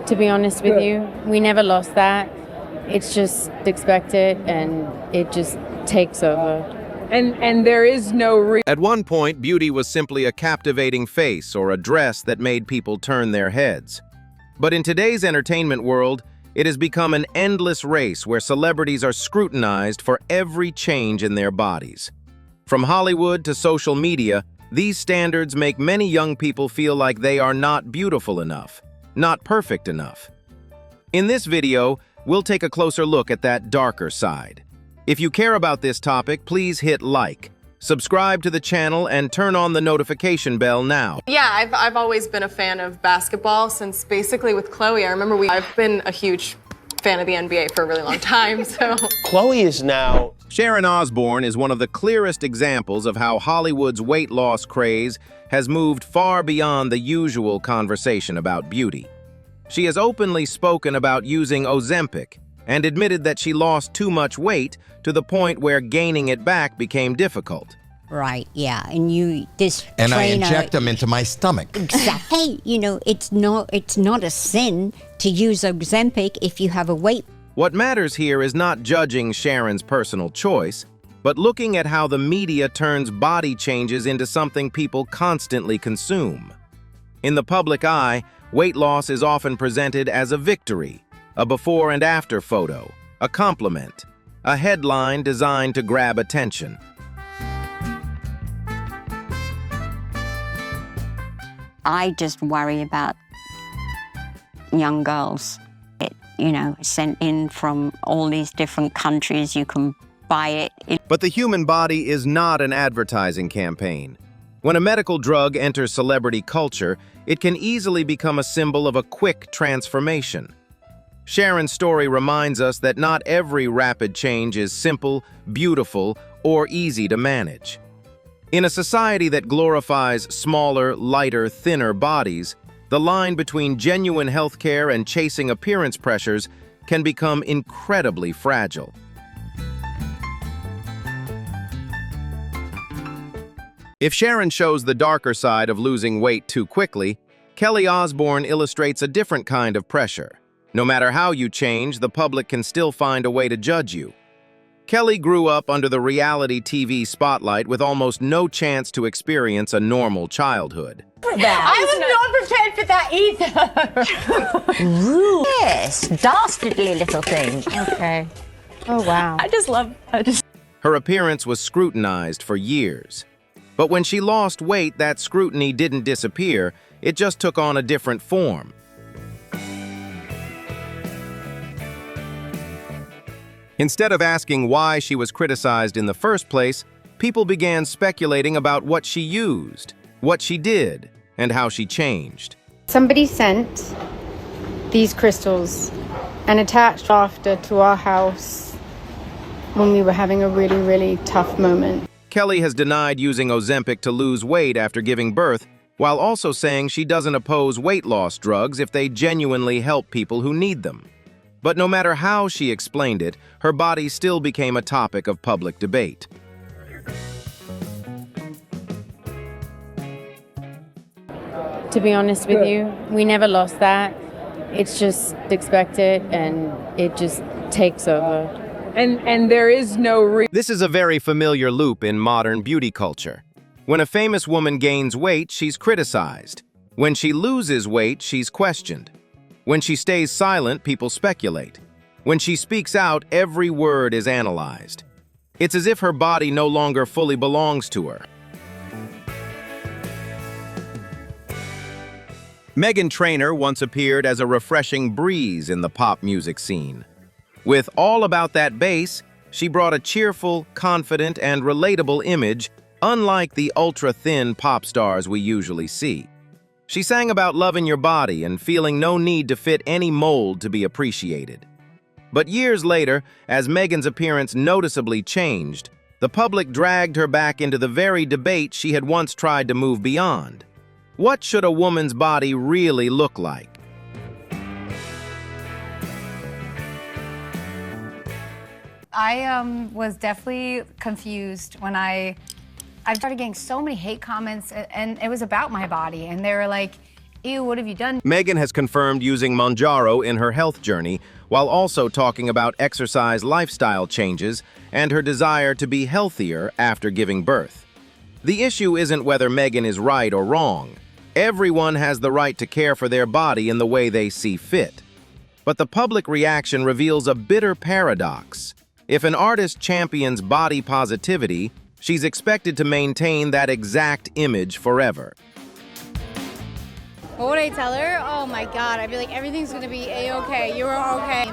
To be honest with you, we never lost that. It's just expected, and it just takes over. And there is no At one point, beauty was simply a captivating face or a dress that made people turn their heads. But in today's entertainment world, it has become an endless race where celebrities are scrutinized for every change in their bodies. From Hollywood to social media, these standards make many young people feel like they are not beautiful enough, not perfect enough. In this video, we'll take a closer look at that darker side. If you care about this topic, please hit like, subscribe to the channel, and turn on the notification bell now. Yeah, I've always been a fan of basketball since basically with Chloe. I remember I've been a huge fan of the NBA for a really long time, so. Chloe is now... Sharon Osbourne is one of the clearest examples of how Hollywood's weight loss craze has moved far beyond the usual conversation about beauty. She has openly spoken about using Ozempic and admitted that she lost too much weight to the point where gaining it back became difficult. Right, yeah, and I inject them into my stomach. Exactly. Hey, you know, it's not a sin to use Ozempic if you have a weight. What matters here is not judging Sharon's personal choice, but looking at how the media turns body changes into something people constantly consume. In the public eye, weight loss is often presented as a victory, a before and after photo, a compliment, a headline designed to grab attention. I just worry about young girls. Sent in from all these different countries. You can buy it. But the human body is not an advertising campaign. When a medical drug enters celebrity culture, it can easily become a symbol of a quick transformation. Sharon's story reminds us that not every rapid change is simple, beautiful, or easy to manage. In a society that glorifies smaller, lighter, thinner bodies, the line between genuine healthcare and chasing appearance pressures can become incredibly fragile. If Sharon shows the darker side of losing weight too quickly, Kelly Osbourne illustrates a different kind of pressure. No matter how you change, the public can still find a way to judge you. Kelly grew up under the reality TV spotlight with almost no chance to experience a normal childhood. I was not prepared for that either. Yes, dastardly little thing. Okay. Oh, wow. Her appearance was scrutinized for years. But when she lost weight, that scrutiny didn't disappear, it just took on a different form. Instead of asking why she was criticized in the first place, people began speculating about what she used, what she did, and how she changed. Somebody sent these crystals and attached after to our house when we were having a really, really tough moment. Kelly has denied using Ozempic to lose weight after giving birth, while also saying she doesn't oppose weight loss drugs if they genuinely help people who need them. But no matter how she explained it, her body still became a topic of public debate. To be honest with you, we never lost that. It's just expected, and it just takes over. And there is no This is a very familiar loop in modern beauty culture. When a famous woman gains weight, she's criticized. When she loses weight, she's questioned. When she stays silent, people speculate. When she speaks out, every word is analyzed. It's as if her body no longer fully belongs to her. Meghan Trainor once appeared as a refreshing breeze in the pop music scene. With All About That Bass, she brought a cheerful, confident, and relatable image, unlike the ultra-thin pop stars we usually see. She sang about loving your body and feeling no need to fit any mold to be appreciated. But years later, as Meghan's appearance noticeably changed, the public dragged her back into the very debate she had once tried to move beyond. What should a woman's body really look like? I was definitely confused when I started getting so many hate comments, and it was about my body, and they were like, ew, what have you done? Megan has confirmed using Monjaro in her health journey, while also talking about exercise lifestyle changes and her desire to be healthier after giving birth. The issue isn't whether Megan is right or wrong. Everyone has the right to care for their body in the way they see fit. But the public reaction reveals a bitter paradox. If an artist champions body positivity, she's expected to maintain that exact image forever. What would I tell her? Oh my God, I'd be like, everything's gonna be A-okay, you're okay.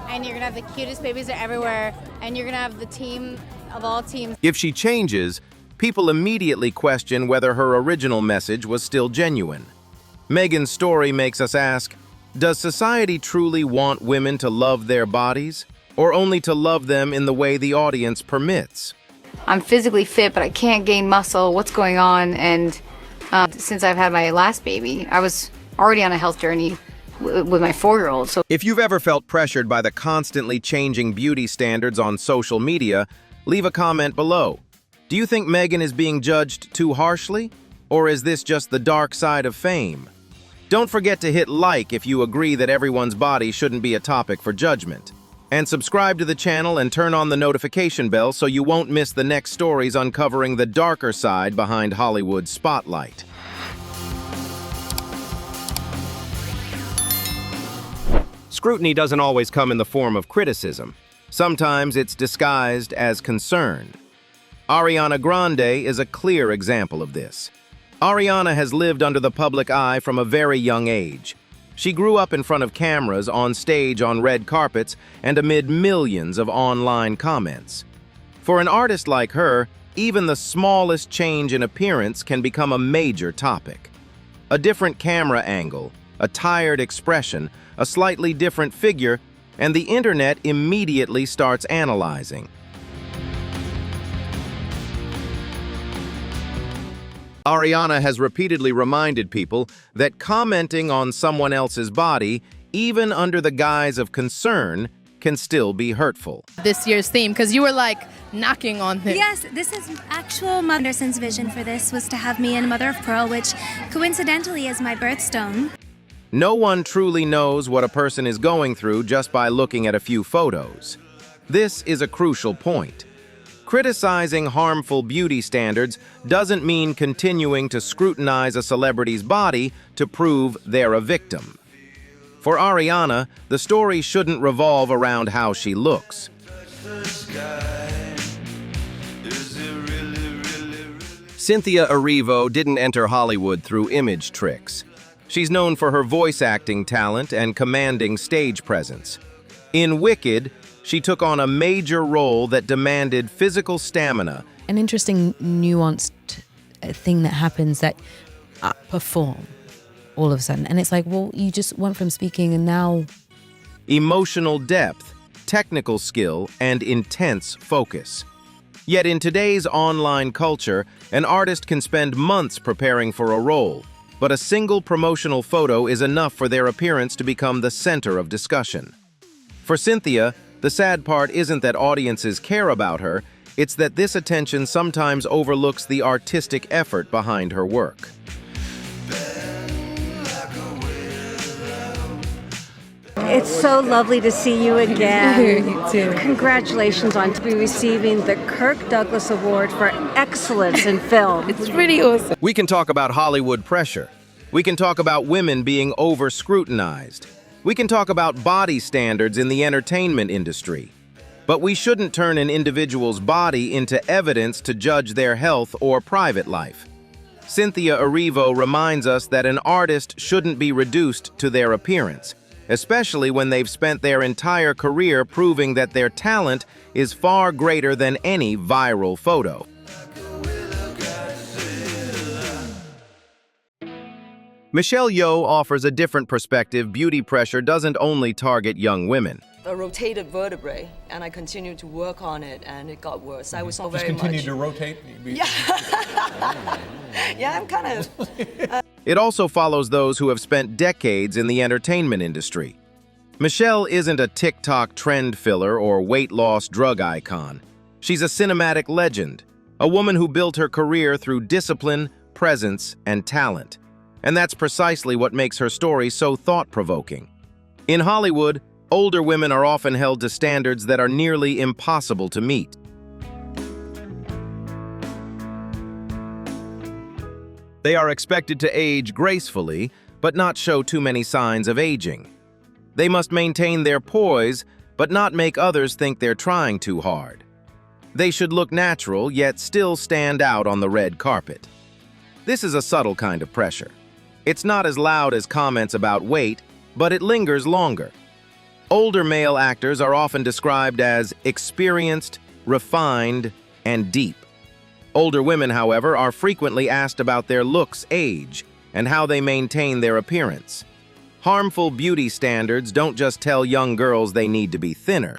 And you're gonna have the cutest babies everywhere, and you're gonna have the team of all teams. If she changes, people immediately question whether her original message was still genuine. Megan's story makes us ask, does society truly want women to love their bodies, or only to love them in the way the audience permits? I'm physically fit, but I can't gain muscle. What's going on? And since I've had my last baby, I was already on a health journey with my 4-year-old. So if you've ever felt pressured by the constantly changing beauty standards on social media, leave a comment below. Do you think Megan is being judged too harshly? Or is this just the dark side of fame? Don't forget to hit like if you agree that everyone's body shouldn't be a topic for judgment. And subscribe to the channel and turn on the notification bell so you won't miss the next stories uncovering the darker side behind Hollywood's spotlight. Scrutiny doesn't always come in the form of criticism. Sometimes it's disguised as concern. Ariana Grande is a clear example of this. Ariana has lived under the public eye from a very young age. She grew up in front of cameras, on stage, on red carpets, and amid millions of online comments. For an artist like her, even the smallest change in appearance can become a major topic. A different camera angle, a tired expression, a slightly different figure, and the internet immediately starts analyzing. Ariana has repeatedly reminded people that commenting on someone else's body, even under the guise of concern, can still be hurtful. This year's theme, because you were like knocking on things. Yes, this is actual Anderson's vision for this was to have me in Mother of Pearl, which coincidentally is my birthstone. No one truly knows what a person is going through just by looking at a few photos. This is a crucial point. Criticizing harmful beauty standards doesn't mean continuing to scrutinize a celebrity's body to prove they're a victim. For Ariana, the story shouldn't revolve around how she looks. Cynthia Erivo didn't enter Hollywood through image tricks. She's known for her voice acting talent and commanding stage presence. In Wicked, she took on a major role that demanded physical stamina. An interesting, nuanced thing that happens that perform all of a sudden. And it's like, well, you just went from speaking and now... Emotional depth, technical skill, and intense focus. Yet in today's online culture, an artist can spend months preparing for a role, but a single promotional photo is enough for their appearance to become the center of discussion. For Cynthia, the sad part isn't that audiences care about her, it's that this attention sometimes overlooks the artistic effort behind her work. It's so lovely to see you again. You too. Congratulations on receiving the Kirk Douglas Award for Excellence in Film. It's pretty awesome. We can talk about Hollywood pressure. We can talk about women being over-scrutinized. We can talk about body standards in the entertainment industry. But we shouldn't turn an individual's body into evidence to judge their health or private life. Cynthia Erivo reminds us that an artist shouldn't be reduced to their appearance, especially when they've spent their entire career proving that their talent is far greater than any viral photo. Michelle Yeoh offers a different perspective. Beauty pressure doesn't only target young women. A rotated vertebrae, and I continued to work on it, and it got worse. I was so very much... Continue to rotate? Yeah. Yeah, I'm kind of... It also follows those who have spent decades in the entertainment industry. Michelle isn't a TikTok trend filler or weight loss drug icon. She's a cinematic legend, a woman who built her career through discipline, presence, and talent. And that's precisely what makes her story so thought-provoking. In Hollywood, older women are often held to standards that are nearly impossible to meet. They are expected to age gracefully, but not show too many signs of aging. They must maintain their poise, but not make others think they're trying too hard. They should look natural, yet still stand out on the red carpet. This is a subtle kind of pressure. It's not as loud as comments about weight, but it lingers longer. Older male actors are often described as experienced, refined, and deep. Older women, however, are frequently asked about their looks, age, and how they maintain their appearance. Harmful beauty standards don't just tell young girls they need to be thinner.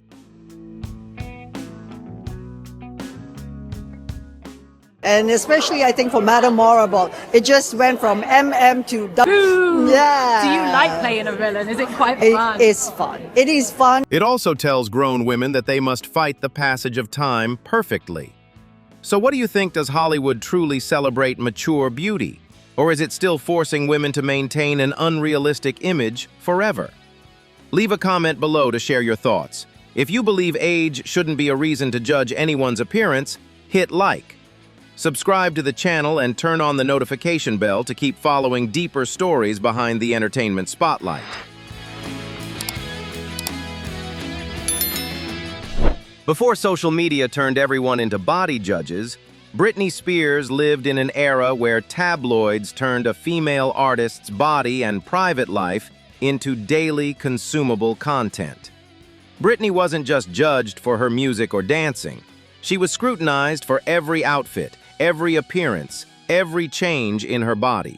And especially, I think, for Madame Morrible, it just went from MM to... Yeah. Do you like playing a villain? Is it quite fun? It is fun. It is fun. It also tells grown women that they must fight the passage of time perfectly. So what do you think, does Hollywood truly celebrate mature beauty? Or is it still forcing women to maintain an unrealistic image forever? Leave a comment below to share your thoughts. If you believe age shouldn't be a reason to judge anyone's appearance, hit like. Subscribe to the channel and turn on the notification bell to keep following deeper stories behind the entertainment spotlight. Before social media turned everyone into body judges, Britney Spears lived in an era where tabloids turned a female artist's body and private life into daily consumable content. Britney wasn't just judged for her music or dancing. She was scrutinized for every outfit, every appearance, every change in her body.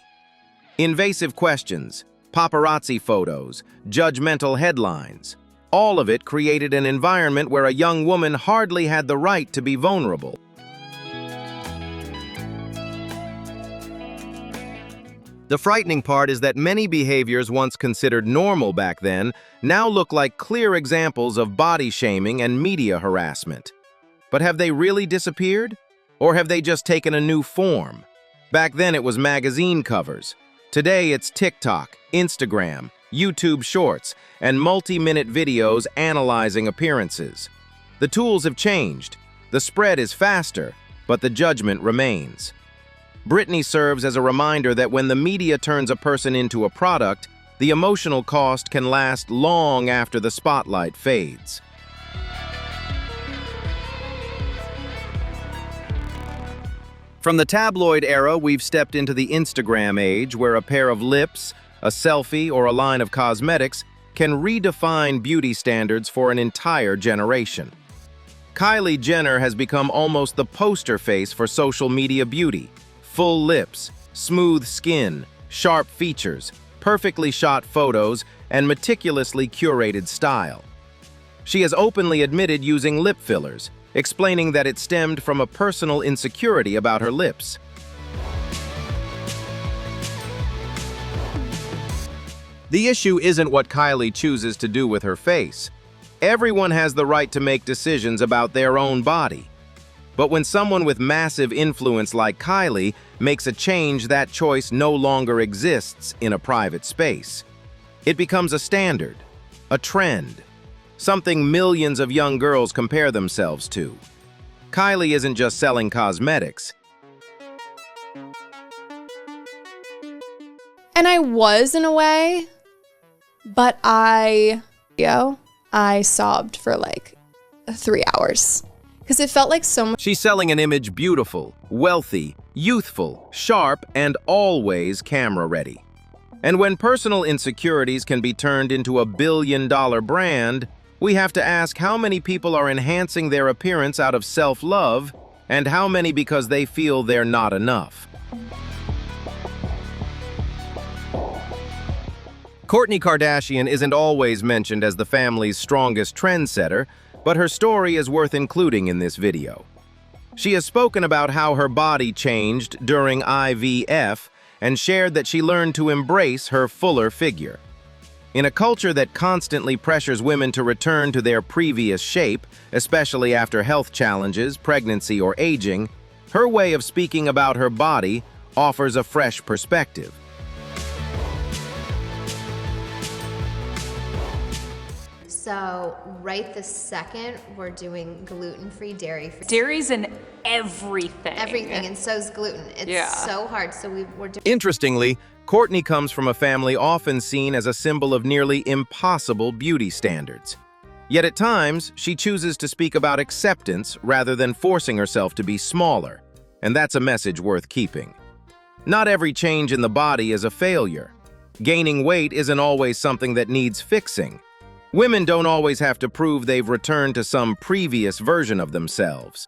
Invasive questions, paparazzi photos, judgmental headlines, all of it created an environment where a young woman hardly had the right to be vulnerable. The frightening part is that many behaviors once considered normal back then now look like clear examples of body shaming and media harassment. But have they really disappeared? Or have they just taken a new form? Back then it was magazine covers. Today it's TikTok, Instagram, YouTube Shorts, and multi-minute videos analyzing appearances. The tools have changed. The spread is faster, but the judgment remains. Britney serves as a reminder that when the media turns a person into a product, the emotional cost can last long after the spotlight fades. From the tabloid era, we've stepped into the Instagram age, where a pair of lips, a selfie, or a line of cosmetics can redefine beauty standards for an entire generation. Kylie Jenner has become almost the poster face for social media beauty. Full lips, smooth skin, sharp features, perfectly shot photos, and meticulously curated style. She has openly admitted using lip fillers, explaining that it stemmed from a personal insecurity about her lips. The issue isn't what Kylie chooses to do with her face. Everyone has the right to make decisions about their own body. But when someone with massive influence like Kylie makes a change, that choice no longer exists in a private space. It becomes a standard, a trend, something millions of young girls compare themselves to. Kylie isn't just selling cosmetics. And I was, in a way, but I sobbed for like 3 hours because it felt like so much. She's selling an image beautiful, wealthy, youthful, sharp, and always camera ready. And when personal insecurities can be turned into a billion-dollar brand, we have to ask how many people are enhancing their appearance out of self-love and how many because they feel they're not enough. Kourtney Kardashian isn't always mentioned as the family's strongest trendsetter, but her story is worth including in this video. She has spoken about how her body changed during IVF and shared that she learned to embrace her fuller figure. In a culture that constantly pressures women to return to their previous shape, especially after health challenges, pregnancy, or aging, her way of speaking about her body offers a fresh perspective. So right this second, we're doing gluten-free, dairy-free. Dairy's in everything. Everything, and so's gluten. It's so hard. So we're doing. Interestingly, Courtney comes from a family often seen as a symbol of nearly impossible beauty standards. Yet at times, she chooses to speak about acceptance rather than forcing herself to be smaller, and that's a message worth keeping. Not every change in the body is a failure. Gaining weight isn't always something that needs fixing. Women don't always have to prove they've returned to some previous version of themselves.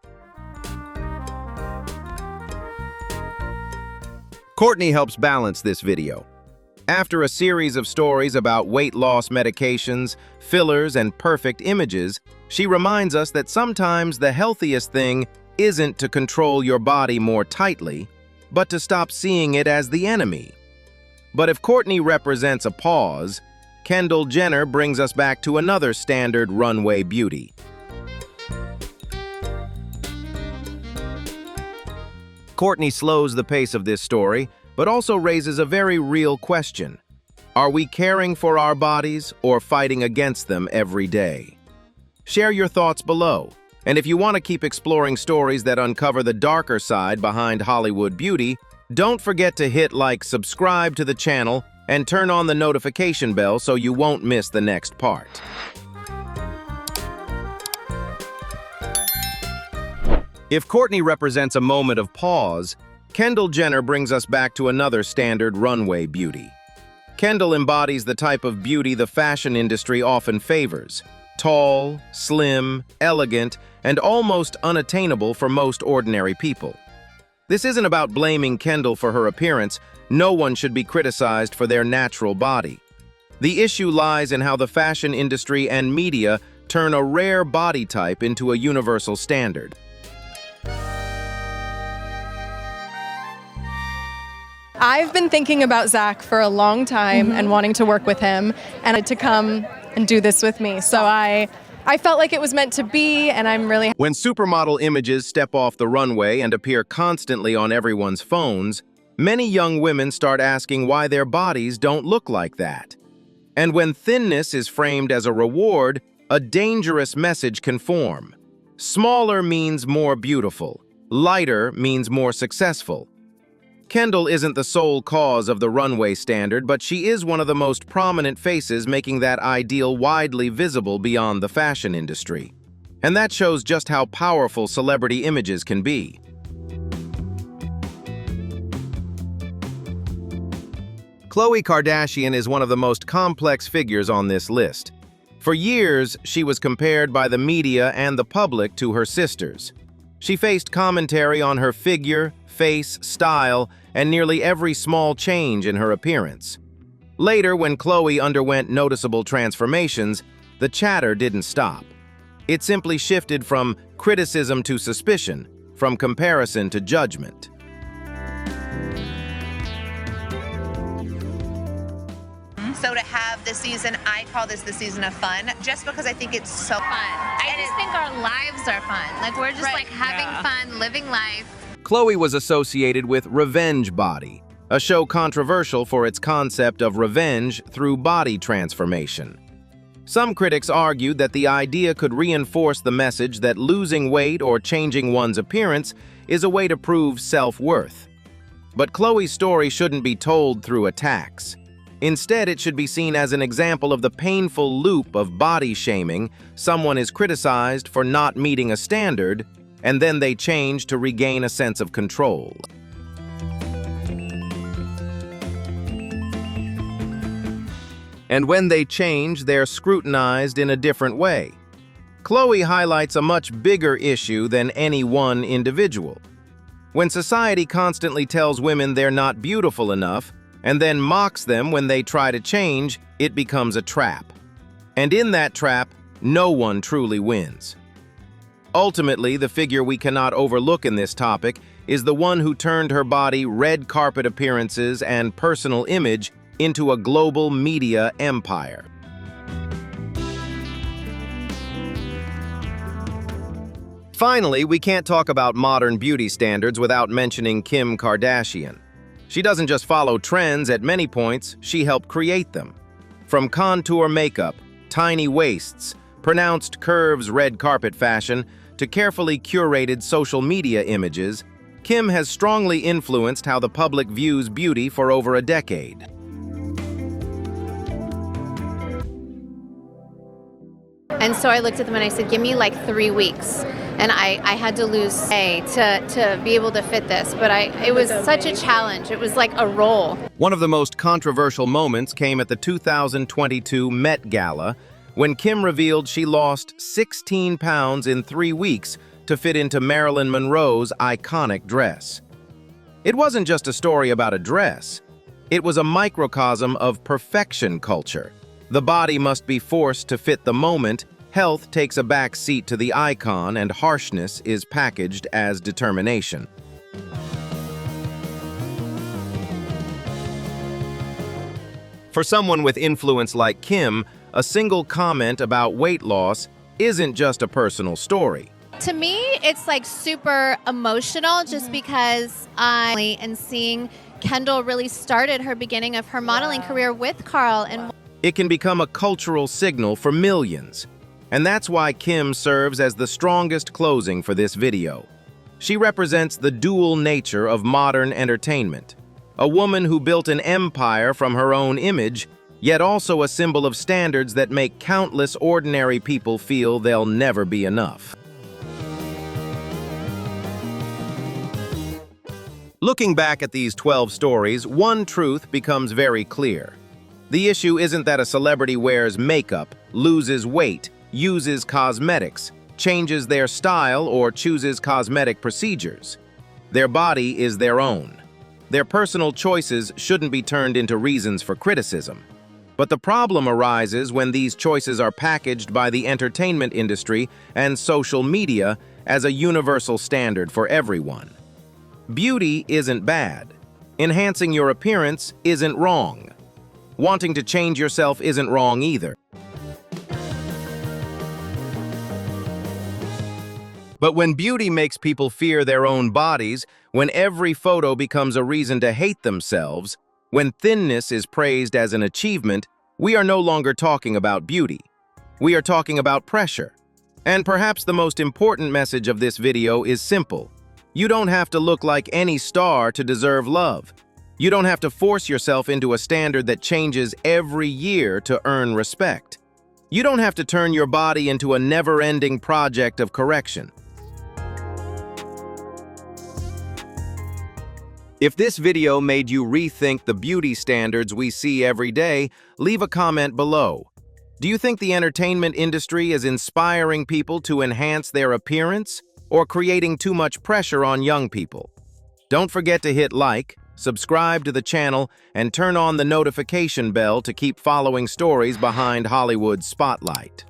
Courtney helps balance this video. After a series of stories about weight loss medications, fillers, and perfect images, she reminds us that sometimes the healthiest thing isn't to control your body more tightly, but to stop seeing it as the enemy. But if Courtney represents a pause, Kendall Jenner brings us back to another standard runway beauty. Courtney slows the pace of this story, but also raises a very real question. Are we caring for our bodies or fighting against them every day? Share your thoughts below. And if you want to keep exploring stories that uncover the darker side behind Hollywood beauty, don't forget to hit like, subscribe to the channel, and turn on the notification bell so you won't miss the next part. If Courtney represents a moment of pause, Kendall Jenner brings us back to another standard runway beauty. Kendall embodies the type of beauty the fashion industry often favors: tall, slim, elegant, and almost unattainable for most ordinary people. This isn't about blaming Kendall for her appearance. No one should be criticized for their natural body. The issue lies in how the fashion industry and media turn a rare body type into a universal standard. I've been thinking about Zach for a long time and wanting to work with him and to come and do this with me. So I felt like it was meant to be, and I'm really. When supermodel images step off the runway and appear constantly on everyone's phones, many young women start asking why their bodies don't look like that. And when thinness is framed as a reward, a dangerous message can form. Smaller means more beautiful. Lighter means more successful. Kendall isn't the sole cause of the runway standard, but she is one of the most prominent faces making that ideal widely visible beyond the fashion industry. And that shows just how powerful celebrity images can be. Khloe Kardashian is one of the most complex figures on this list. For years, she was compared by the media and the public to her sisters. She faced commentary on her figure, face, style, and nearly every small change in her appearance. Later, when Khloe underwent noticeable transformations, the chatter didn't stop. It simply shifted from criticism to suspicion, from comparison to judgment. So to have this season, I call this the season of fun, just because I think it's so fun. I just think our lives are fun. Like, we're just like having fun, living life. Khloe was associated with Revenge Body, a show controversial for its concept of revenge through body transformation. Some critics argued that the idea could reinforce the message that losing weight or changing one's appearance is a way to prove self-worth. But Khloe's story shouldn't be told through attacks. Instead, it should be seen as an example of the painful loop of body shaming. Someone is criticized for not meeting a standard, and then they change to regain a sense of control. And when they change, they're scrutinized in a different way. Khloe highlights a much bigger issue than any one individual. When society constantly tells women they're not beautiful enough, and then mocks them when they try to change, it becomes a trap. And in that trap, no one truly wins. Ultimately, the figure we cannot overlook in this topic is the one who turned her body, red carpet appearances, and personal image into a global media empire. Finally, we can't talk about modern beauty standards without mentioning Kim Kardashian. She doesn't just follow trends. At many points, she helped create them. From contour makeup tiny waists, pronounced curves, red carpet fashion, to carefully curated social media images, Kim has strongly influenced how the public views beauty for over a decade. And so I looked at them and I said, give me like 3 weeks. And I had to lose to be able to fit this. But it was such a challenge. It was like a role. One of the most controversial moments came at the 2022 Met Gala, when Kim revealed she lost 16 pounds in 3 weeks to fit into Marilyn Monroe's iconic dress. It wasn't just a story about a dress. It was a microcosm of perfection culture. The body must be forced to fit the moment, health takes a back seat to the icon, and harshness is packaged as determination. For someone with influence like Kim, a single comment about weight loss isn't just a personal story. To me, it's like super emotional just because and seeing Kendall really started her beginning of her modeling career with Carl. And it can become a cultural signal for millions. And that's why Kim serves as the strongest closing for this video. She represents the dual nature of modern entertainment. A woman who built an empire from her own image, yet also a symbol of standards that make countless ordinary people feel they'll never be enough. Looking back at these 12 stories, one truth becomes very clear. The issue isn't that a celebrity wears makeup, loses weight, uses cosmetics, changes their style, or chooses cosmetic procedures. Their body is their own. Their personal choices shouldn't be turned into reasons for criticism. But the problem arises when these choices are packaged by the entertainment industry and social media as a universal standard for everyone. Beauty isn't bad. Enhancing your appearance isn't wrong. Wanting to change yourself isn't wrong either. But when beauty makes people fear their own bodies, when every photo becomes a reason to hate themselves, when thinness is praised as an achievement, we are no longer talking about beauty. We are talking about pressure. And perhaps the most important message of this video is simple. You don't have to look like any star to deserve love. You don't have to force yourself into a standard that changes every year to earn respect. You don't have to turn your body into a never-ending project of correction. If this video made you rethink the beauty standards we see every day, leave a comment below. Do you think the entertainment industry is inspiring people to enhance their appearance or creating too much pressure on young people? Don't forget to hit like, subscribe to the channel, and turn on the notification bell to keep following stories behind Hollywood's spotlight.